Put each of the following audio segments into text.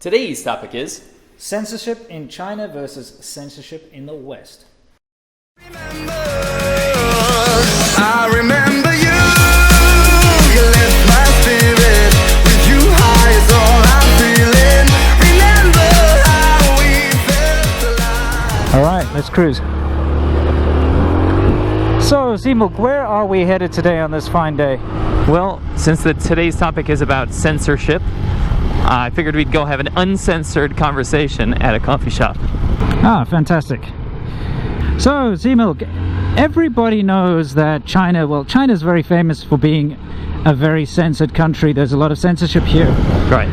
Today's topic is censorship in China versus censorship in the West. I remember you. You lift my spirit. With you high is all I'm feeling. Remember how we felt alive. All right, let's cruise. So, Simuk, where are we headed today on this fine day? Well, since today's topic is about censorship, I figured we'd go have an uncensored conversation at a coffee shop. Ah, fantastic. So, Simuk, everybody knows that China's very famous for being a very censored country. There's a lot of censorship here. Right.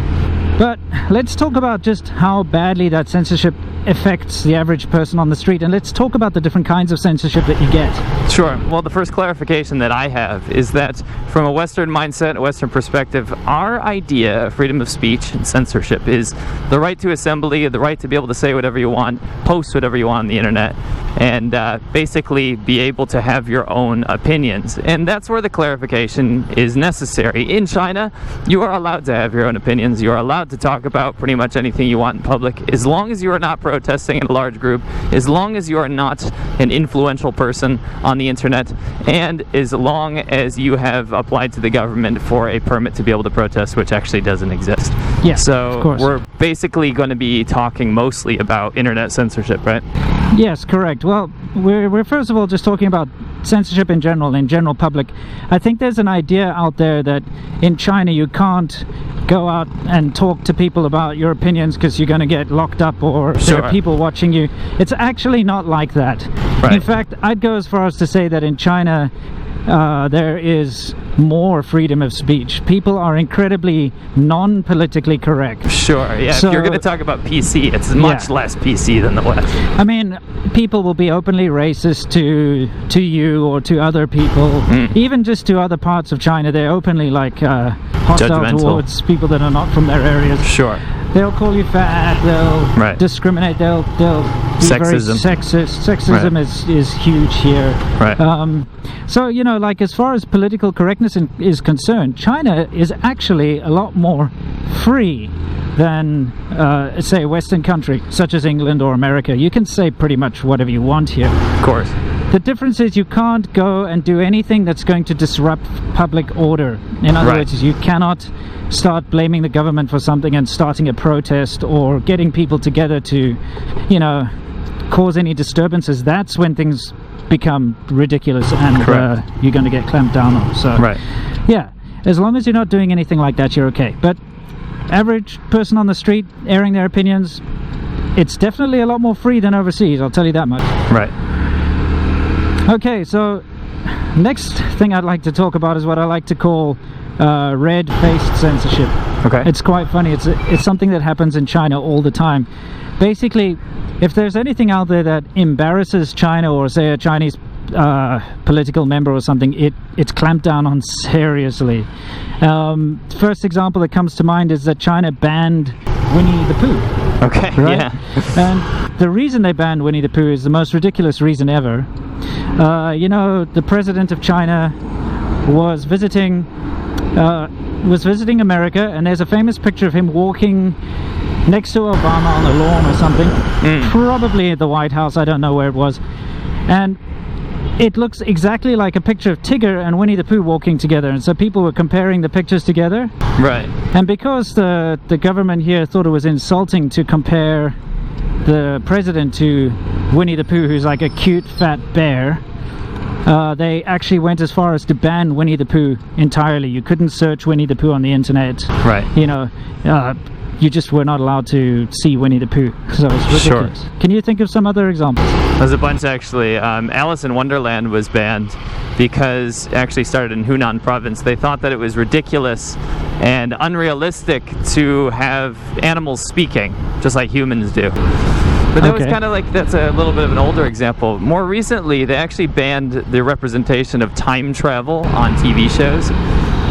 But let's talk about just how badly that censorship affects the average person on the street, and let's talk about the different kinds of censorship that you get. Sure. Well, the first clarification that I have is that from a Western mindset, a Western perspective, our idea of freedom of speech and censorship is the right to assembly, the right to be able to say whatever you want, post whatever you want on the internet, and basically be able to have your own opinions. And that's where the clarification is necessary. In China, you are allowed to have your own opinions. You are allowed to talk about pretty much anything you want in public, as long as you are not protesting in a large group, as long as you are not an influential person on the internet, and as long as you have applied to the government for a permit to be able to protest, which actually doesn't exist. Yeah, so of course. We're basically going to be talking mostly about internet censorship, right? Yes, correct. Well, we're first of all just talking about censorship in general public. I think there's an idea out there that in China you can't go out and talk to people about your opinions because you're going to get locked up or Sure. there are people watching you. It's actually not like that. Right. In fact, I'd go as far as to say that in China there is more freedom of speech. People are incredibly non-politically correct. Sure, yeah. So- if you're going to talk about PC, it's much less PC than the West. I mean, people will be openly racist to you or to other people, even just to other parts of China. They're openly hostile Judgmental. towards people that are not from their areas. Sure. They'll call you fat. They'll Right. discriminate. They'll be very Sexism. sexist. Sexism is huge here. Right. So as far as political correctness is concerned, China is actually a lot more free than say a Western country such as England or America. You can say pretty much whatever you want here. Of course. The difference is you can't go and do anything that's going to disrupt public order. In other Right. words, you cannot start blaming the government for something and starting a protest or getting people together to, cause any disturbances. That's when things become ridiculous and Correct. you're going to get clamped down on. So, Right. yeah, as long as you're not doing anything like that, you're okay. But average person on the street airing their opinions, it's definitely a lot more free than overseas, I'll tell you that much. Right. Okay, so next thing I'd like to talk about is what I like to call red-faced censorship. Okay. It's quite funny. It's something that happens in China all the time. Basically, if there's anything out there that embarrasses China or say a Chinese political member or something, it's clamped down on seriously. First example that comes to mind is that China banned Winnie the Pooh. Okay, Right? yeah. And the reason they banned Winnie the Pooh is the most ridiculous reason ever. The president of China was visiting America, and there's a famous picture of him walking next to Obama on the lawn or something, probably at the White House, I don't know where it was, and it looks exactly like a picture of Tigger and Winnie the Pooh walking together, and so people were comparing the pictures together. Right. And because the government here thought it was insulting to compare the president to Winnie the Pooh, who's like a cute fat bear, they actually went as far as to ban Winnie the Pooh entirely. You couldn't search Winnie the Pooh on the internet. Right. You just were not allowed to see Winnie the Pooh. So it's ridiculous. Sure. Can you think of some other examples? There's a bunch actually. Alice in Wonderland was banned because it actually started in Hunan province. They thought that it was ridiculous and unrealistic to have animals speaking, just like humans do. But that was Okay. kind of that's a little bit of an older example. More recently, they actually banned the representation of time travel on TV shows.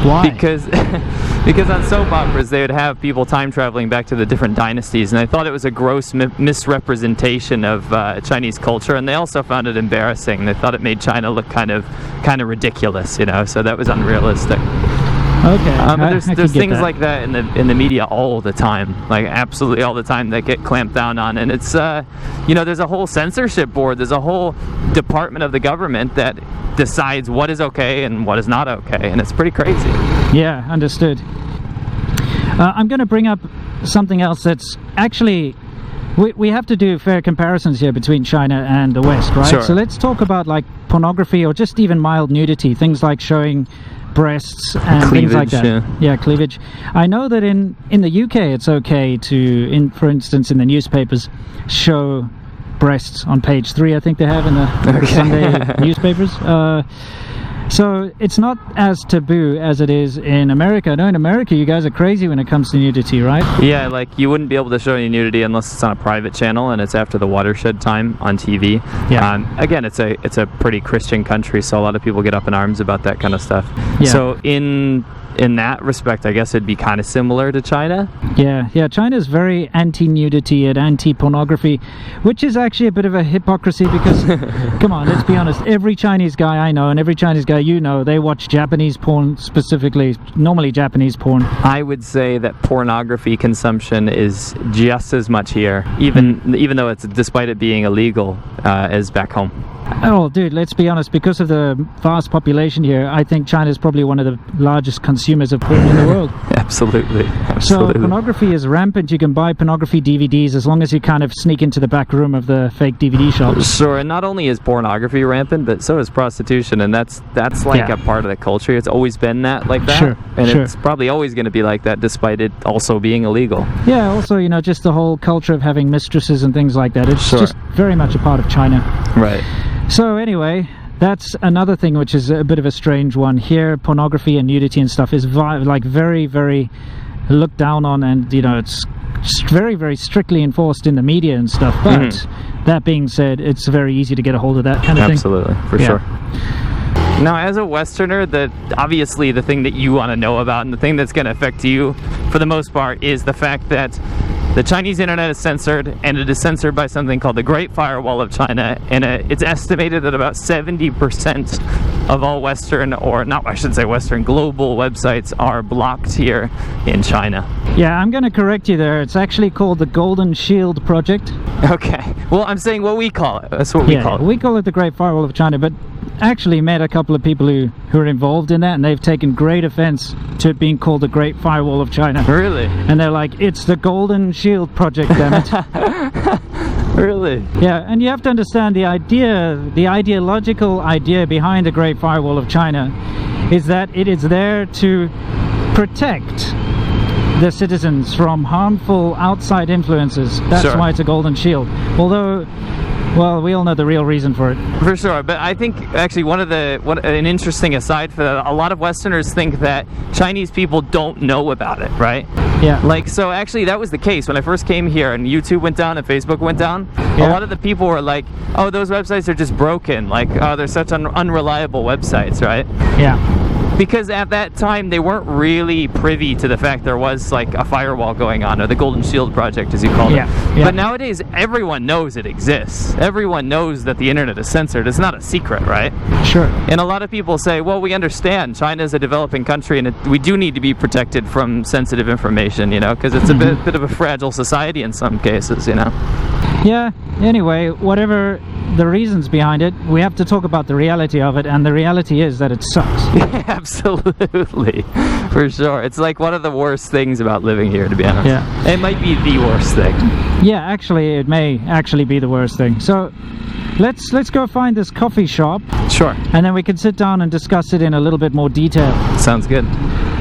Why? Because on soap operas they would have people time traveling back to the different dynasties, and I thought it was a gross misrepresentation of Chinese culture, and they also found it embarrassing. They thought it made China look kind of ridiculous, so that was unrealistic. Okay. But I there's could get things that. like that in the media all the time, like absolutely all the time, that get clamped down on, and it's there's a whole censorship board, there's a whole department of the government that decides what is okay and what is not okay, and it's pretty crazy. Yeah, understood. I'm going to bring up something else that's actually, we have to do fair comparisons here between China and the West, right? Sure. So let's talk about like pornography or just even mild nudity, things like showing breasts and things like that. Yeah. Cleavage. I know that in the UK it's okay to, for instance, in the newspapers, show breasts on page 3, I think they have in the Sunday newspapers. So it's not as taboo as it is in America. I know in America you guys are crazy when it comes to nudity, right? Yeah, like you wouldn't be able to show any nudity unless it's on a private channel and it's after the watershed time on TV. Yeah. Again, it's a pretty Christian country, so a lot of people get up in arms about that kind of stuff. Yeah. So in that respect, I guess it'd be kind of similar to China. Yeah, China's very anti-nudity and anti-pornography, which is actually a bit of a hypocrisy because, come on, let's be honest, every Chinese guy I know and every Chinese guy you know, they watch Japanese porn specifically, normally Japanese porn. I would say that pornography consumption is just as much here, even though it's, despite it being illegal, as back home. Oh, dude, let's be honest, because of the vast population here, I think China is probably one of the largest consumers of porn in the world. Absolutely. So pornography is rampant. You can buy pornography DVDs as long as you kind of sneak into the back room of the fake DVD shops. Sure, and not only is pornography rampant, but so is prostitution, and that's like a part of the culture. It's always been like that, Sure, and sure. it's probably always going to be like that, despite it also being illegal. Yeah, also, just the whole culture of having mistresses and things like that. It's Sure. just very much a part of China. Right. So anyway, that's another thing which is a bit of a strange one here. Pornography and nudity and stuff is very, very looked down on, and it's very, very strictly enforced in the media and stuff. But that being said, it's very easy to get a hold of that kind of thing. Absolutely, for sure. Now, as a Westerner, obviously the thing that you want to know about and the thing that's going to affect you for the most part is the fact that the Chinese internet is censored, and it is censored by something called the Great Firewall of China, and it's estimated that about 70% of all Western, or not, I should say Western, global websites are blocked here in China. Yeah, I'm going to correct you there. It's actually called the Golden Shield Project. Okay. Well, I'm saying what we call it. That's what we call it. We call it the Great Firewall of China, but actually met a couple of people who are involved in that, and they've taken great offense to it being called the Great Firewall of China. Really? And they're like, it's the Golden Shield Project, damn it. Really? Yeah, and you have to understand the ideological idea behind the Great Firewall of China is that it is there to protect the citizens from harmful outside influences. That's Sure. why it's a golden shield. Although, well, we all know the real reason for it. For sure, but I think actually an interesting aside for that, a lot of Westerners think that Chinese people don't know about it, right? Yeah. So actually that was the case when I first came here and YouTube went down and Facebook went down. Yeah. A lot of the people were like, oh, those websites are just broken. Like, oh, they're such unreliable websites, right? Yeah. Because at that time they weren't really privy to the fact there was like a firewall going on, or the Golden Shield Project as you called it. Yeah. But nowadays everyone knows it exists. Everyone knows that the internet is censored. It's not a secret, right? Sure. And a lot of people say, well, we understand China is a developing country and we do need to be protected from sensitive information, because it's a bit of a fragile society in some cases, Yeah, anyway, whatever the reasons behind it, we have to talk about the reality of it, and the reality is that it sucks. Absolutely, for sure. It's like one of the worst things about living here, to be honest. Yeah. It might be the worst thing. Yeah, actually, it may actually be the worst thing. So, let's go find this coffee shop, Sure. and then we can sit down and discuss it in a little bit more detail. Sounds good.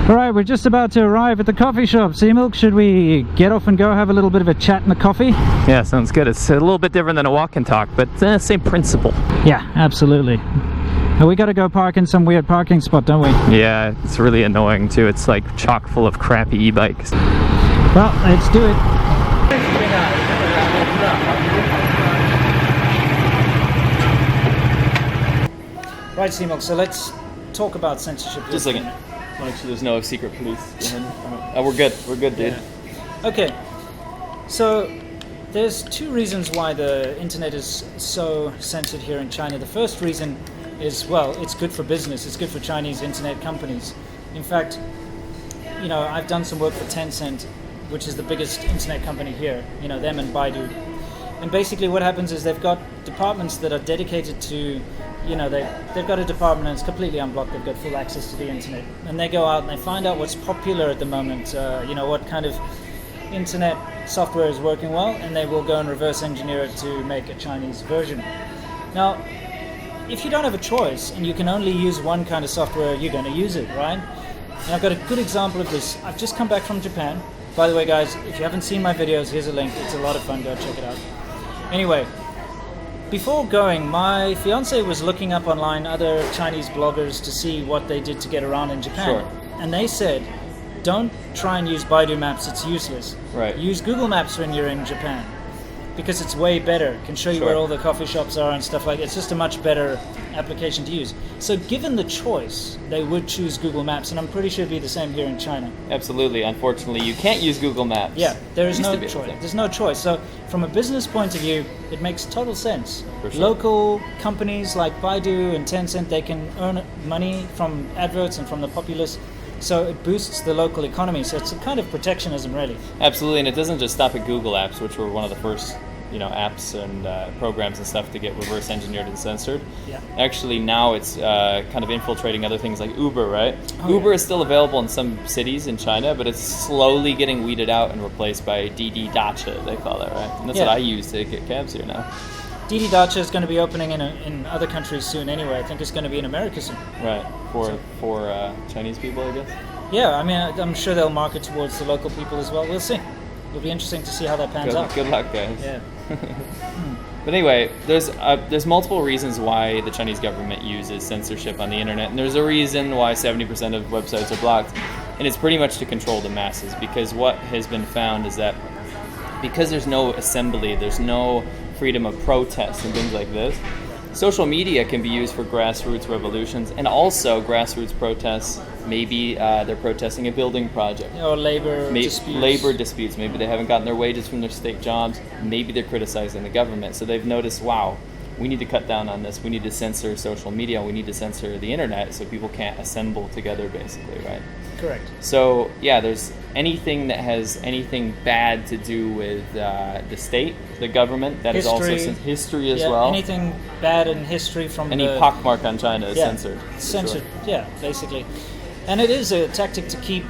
Alright, we're just about to arrive at the coffee shop. Sea Milk, should we get off and go have a little bit of a chat in the coffee? Yeah, sounds good. It's a little bit different than a walk and talk, but same principle. Yeah, absolutely. And we gotta go park in some weird parking spot, don't we? Yeah, it's really annoying too. It's like chock full of crappy e-bikes. Well, let's do it. Right, Sea Milk, so let's talk about censorship. Just a second. Make sure there's no secret police. We're good. We're good, dude. Okay, so there's two reasons why the internet is so censored here in China. The first reason is, well, it's good for business. It's good for Chinese internet companies. In fact, I've done some work for Tencent, which is the biggest internet company here, them and Baidu. And basically what happens is they've got departments that are dedicated to, they've got a department and it's completely unblocked, they've got full access to the internet. And they go out and they find out what's popular at the moment, what kind of internet software is working well, and they will go and reverse engineer it to make a Chinese version. Now, if you don't have a choice and you can only use one kind of software, you're going to use it, right? And I've got a good example of this. I've just come back from Japan. By the way, guys, if you haven't seen my videos, here's a link. It's a lot of fun. Go check it out. Anyway, before going, my fiance was looking up online other Chinese bloggers to see what they did to get around in Japan. Sure. And they said, don't try and use Baidu Maps. It's useless. Right. Use Google Maps when you're in Japan, because it's way better. It can show you Sure. where all the coffee shops are and stuff like that. It's just a much better application to use. So given the choice, they would choose Google Maps, and I'm pretty sure it'd be the same here in China. Absolutely. Unfortunately, you can't use Google Maps. Yeah, there is Used no to be able choice. to. There's no choice. So from a business point of view, it makes total sense. For sure. Local companies like Baidu and Tencent, they can earn money from adverts and from the populace. So it boosts the local economy. So it's a kind of protectionism, really. Absolutely, and it doesn't just stop at Google Apps, which were one of the first apps and programs and stuff to get reverse engineered and censored. Yeah. Actually, now it's kind of infiltrating other things like Uber, right? Oh, Uber yeah. is still available in some cities in China, but it's slowly getting weeded out and replaced by ADVChina, they call it, right? And that's Yeah. what I use to get cabs here now. ADVChina is going to be opening in other countries soon anyway. I think it's going to be in America soon. Right, for Chinese people, I guess. Yeah, I mean, I'm sure they'll market towards the local people as well. We'll see. It'll be interesting to see how that pans out. Good luck, guys. Yeah. But anyway, there's multiple reasons why the Chinese government uses censorship on the internet, and there's a reason why 70% of websites are blocked, and it's pretty much to control the masses, because what has been found is that because there's no assembly, there's no freedom of protest and things like this, social media can be used for grassroots revolutions and also grassroots protests. Maybe they're protesting a building project. Or labor disputes. Labor disputes. Maybe they haven't gotten their wages from their state jobs. Maybe they're criticizing the government. So they've noticed, wow, we need to cut down on this. We need to censor social media. We need to censor the internet so people can't assemble together, basically, right? Correct. So, yeah, there's anything that has anything bad to do with the state, the government, that is also history as well. Anything bad in history from Any pockmark on China is censored. Censored, Sure. yeah, basically. And it is a tactic to keep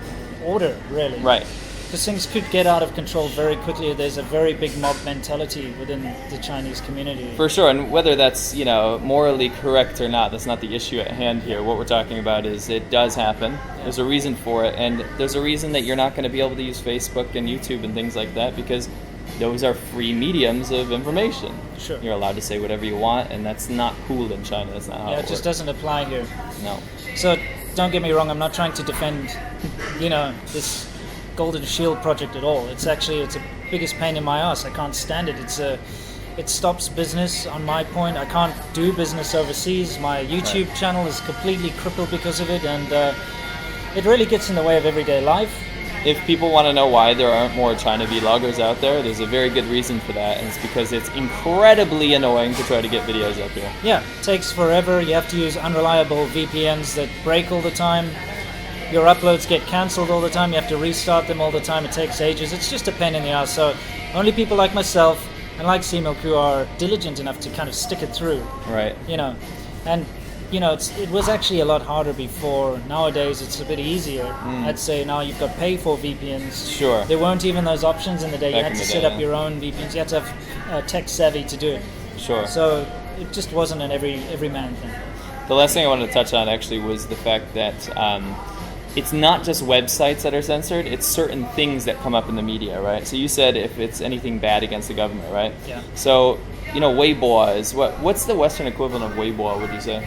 order, really. Right. Because things could get out of control very quickly. There's a very big mob mentality within the Chinese community. For sure, and whether that's morally correct or not, that's not the issue at hand here. What we're talking about is it does happen. Yeah. There's a reason for it, and there's a reason that you're not going to be able to use Facebook and YouTube and things like that, because those are free mediums of information. Sure. You're allowed to say whatever you want, and that's not cool in China. That's not how It just doesn't apply here. No. So don't get me wrong, I'm not trying to defend, this Golden Shield project at all. It's a biggest pain in my ass. I can't stand it. It stops business on my point. I can't do business overseas. My YouTube channel is completely crippled because of it, and it really gets in the way of everyday life. If people want to know why there aren't more China vloggers out there, there's a very good reason for that, and it's because it's incredibly annoying to try to get videos up here. Yeah, it takes forever. You have to use unreliable VPNs that break all the time. Your uploads get cancelled all the time. You have to restart them all the time. It takes ages. It's just a pain in the ass. So only people like myself and like Seamilk who are diligent enough to kind of stick it through. Right. And it was actually a lot harder before. Nowadays it's a bit easier. I'd say now you've got pay for VPNs. Sure. There weren't even those options in the day. Back You had in to the set day, up your own VPNs. You had to have tech savvy to do it. Sure. So it just wasn't an everyman thing. The last thing I wanted to touch on actually was the fact that it's not just websites that are censored, it's certain things that come up in the media, right? So you said if it's anything bad against the government, right? Yeah. So, Weibo is, what's the Western equivalent of Weibo, would you say?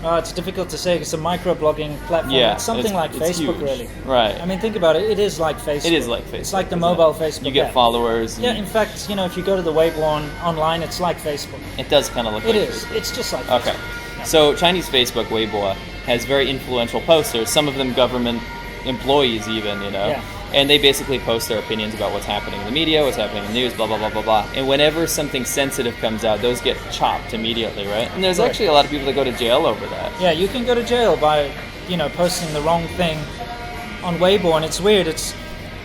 It's difficult to say. It's a microblogging platform. Yeah, it's something like it's Facebook, huge. really. Right. I mean, think about it. It is like Facebook. It is like Facebook. It's like the isn't mobile it? Facebook You get app. followers. Yeah, in fact, if you go to the Weibo online, it's like Facebook. It does kind of look It like is. Facebook. It's just like Okay. Facebook. So Chinese Facebook, Weibo, has very influential posters, some of them government employees even, Yeah. and they basically post their opinions about what's happening in the media, what's happening in the news, blah, blah, blah, blah, blah. And whenever something sensitive comes out, those get chopped immediately, right? And there's Right. actually a lot of people that go to jail over that. Yeah, you can go to jail by, posting the wrong thing on Weibo, and it's weird.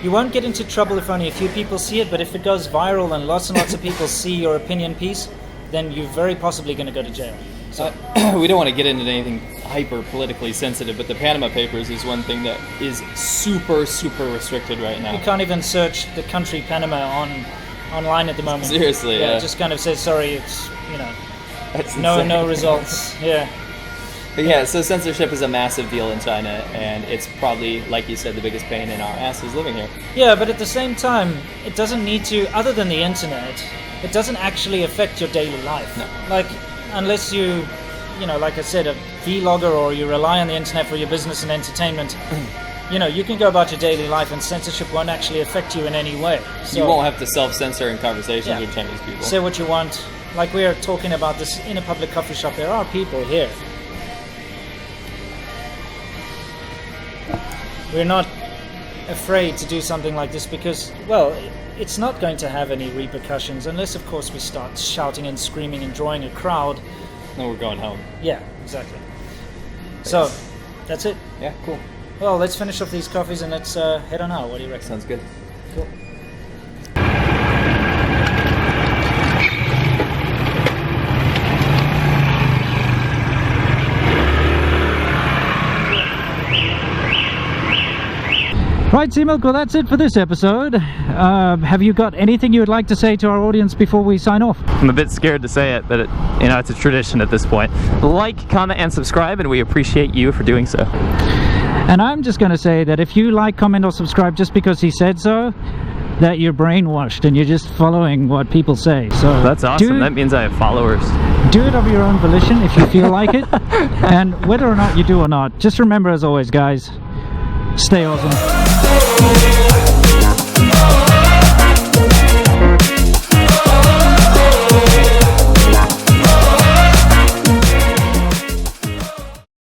You won't get into trouble if only a few people see it, but if it goes viral and lots of people see your opinion piece, then you're very possibly going to go to jail. So we don't want to get into anything hyper politically sensitive, but the Panama Papers is one thing that is super restricted right now. you can't even search the country Panama online at the moment. Seriously, yeah. It just kind of says, sorry, it's, That's no insane. results. Yeah. But yeah, so censorship is a massive deal in China, and it's probably, like you said, the biggest pain in our asses living here. Yeah, but at the same time, it doesn't need to, other than the internet, it doesn't actually affect your daily life. No. Like, unless you, like I said, a vlogger, or you rely on the internet for your business and entertainment, you can go about your daily life and censorship won't actually affect you in any way. So, You won't have to self-censor in conversations Yeah. with Chinese people. say what you want. Like we are talking about this in a public coffee shop, there are people here. We're not afraid to do something like this because, well, it's not going to have any repercussions unless, of course, we start shouting and screaming and drawing a crowd. No, we're going home. Yeah, exactly. So, that's it. Yeah, cool. Well, let's finish off these coffees and let's head on out. What do you reckon? Sounds good. Cool. Right, Seamilk, well, that's it for this episode. Have you got anything you would like to say to our audience before we sign off? I'm a bit scared to say it, but it's a tradition at this point. Like, comment, and subscribe, and we appreciate you for doing so. And I'm just going to say that if you like, comment, or subscribe just because he said so, that you're brainwashed and you're just following what people say. So That's awesome. That means I have followers. do it of your own volition if you feel like it. And whether or not you do or not, just remember, as always, guys, stay awesome.